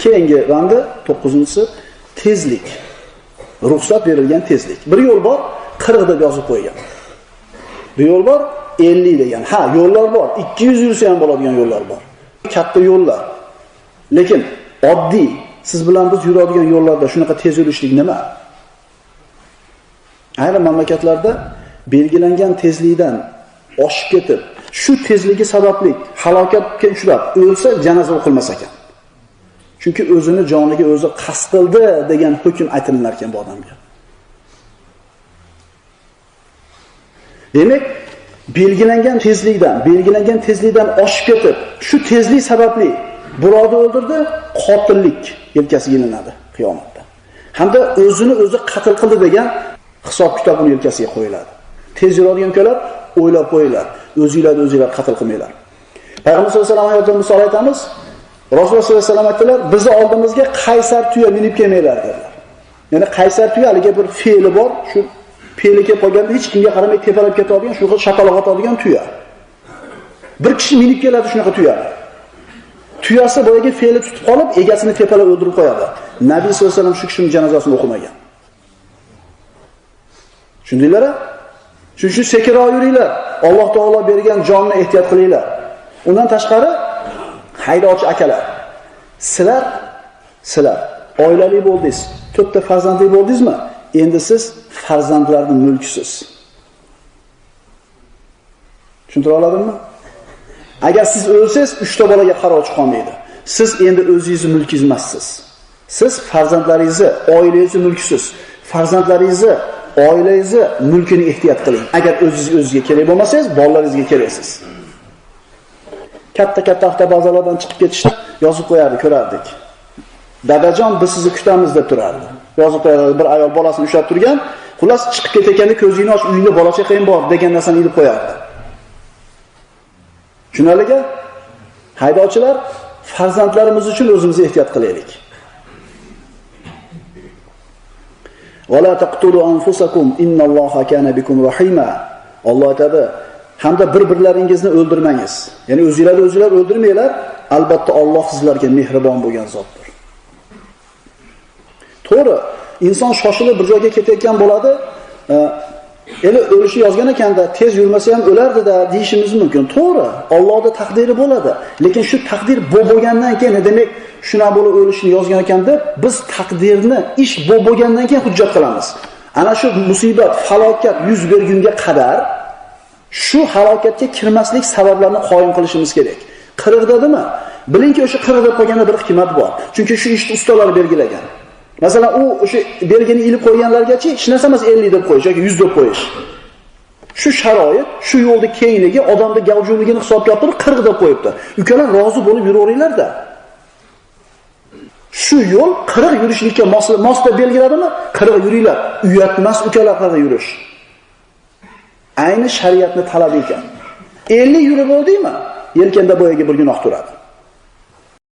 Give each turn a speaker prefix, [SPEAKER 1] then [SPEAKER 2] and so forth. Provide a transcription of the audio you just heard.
[SPEAKER 1] Keyingi randi 9-si tezlik. Ruxsat berilgan tezlik. Bir yo'l bor, 40 deb yozib qo'ygan. Bir yo'l bor, 50 degan. Ha, yo'llar bor. 200 yursa ham bo'ladigan yo'llar bor. Katta yo'llar. Lekin oddiy siz bilan biz yuradigan yo'llarda shunaqa tez yurishlik nima? Ayrim mamlakatlarda belgilangan tezlikdan oshib ketib, shu tezligi sababli halokatga uchrab o'lsa janoza o'qilmas ekan. Chunki o'zini joniga o'zi qasd qildi degan hukm aytilinar ekan bu odamga. Demak, belgilangan tezlikdan oshib ketib, shu tezlik sababli birovni o'ldirdi, qotillik yelkasiga ilinadi qiyomatda. Hamda o'zini o'zi qatl qildi degan hisob-kitob uning yelkasiga qo'yiladi. Tez yuradigan ukalar, o'ylab qo'yinglar. O'zingizlar qatl qilmanglar. Payg'ambar sollallohu alayhi vasallam hayotida misol aytamiz. Rasululloh sollallohu alayhi vasallam aytdilar, bizni oldimizga qaysar tuya minib kelmanglar dedilar. Ya'ni qaysar tuya haliga bir fe'li bor, shu fe'li kelib qolganda hech kimga qaramay tepalab ketadigan, shu xil shapaloq otadigan tuya. Bir kishi minib keladi shunaqa tuya. Tuyasi boyagi fe'li tutib qolib, egasini tepalab o'ldirib qo'yadi. Nabiy sollallohu alayhi vasallam shu kishining janozasini o'qimagan. Tushundinglar-a? Shuning uchun sekinroq yuringlar. Alloh taolo bergan jonni ehtiyot qilinglar. Undan tashqari haydovchi akalar, sizlar oilali bo'ldingiz, 4 ta farzandli bo'ldingizmi? Endi siz farzandlarning mulkisiz. Tushuntira oladimmi? Agar siz o'lsangiz, 3 ta bolaga qarovchi qolmaydi. Siz endi o'zingizning mulkingiz emassiz. Siz farzandlaringizni, oilangizni mulkisiz. Farzandlaringizni, oilangizni mulkini ehtiyot qiling. Agar o'zingizga kerak bo'lmasangiz, bolalaringizga keraksiz. Katta avtobazalardan chiqib ketishda yozib qo'yardi, ko'rardik. Dadajon, biz sizni kutamiz deb turardi. Yozib qo'yardi, bir ayol bolasini ushlab turgan, xullas chiqib ketayotganda ko'zingni och, uyingda bola chaqang bor degan narsani ilib qo'yardi. Shunaliga haydovchilar farzandlarimiz uchun o'zimizni ehtiyot qilaylik. Wala taqtulu anfusakum innalloha kana bikum rahima. Alloh aytadi, hamda bir-birlaringizni o'ldirmangiz. Ya'ni o'zingizlar o'ldirmanglar, albatta Alloh sizlarga mehribon bo'lgan zotdir. To'g'ri, inson shoshilib bir joyga ketayotgan bo'ladi, endi o'lishi yozgan ekanda, tez yurmasa ham o'lardi-da deyishimiz mumkin. To'g'ri, Allohning taqdiri bo'ladi. Lekin shu taqdir bo'lgandan keyin, demak, shuna bo'lib o'lishni yozgan ekan deb, biz taqdirni ish bo'lgandan keyin hujjat qilamiz. Ana shu musibat, falokat yuz bergunga qadar shu halokatga kirmaslik sabablarini qoyim qilishimiz kerak. 40 dedimi? Bilingki, o'sha 40 deb qo'yganda bir hikmat bor. Chunki shu ishni ustalar belgilagan. Masalan, u o'sha belgini ilib qo'yganlargacha hech narsa emas 50 deb qo'yish yoki 100 deb qo'yish. Shu sharoit, shu yo'lda kengligi, odamning gavjumligini hisobga olib 40 deb qo'yibdi. Ukalar rozi bo'lib yuraveringlar-da. Shu yo'l 40 yurishlikka mos deb belgiladimi? 40 yuringlar. Uyatmas ukalar 40 yurish. Ayni shariatni talab ekan. 50 yurib bo'ldingmi? Yelkanda boyaga bir gunoh turadi.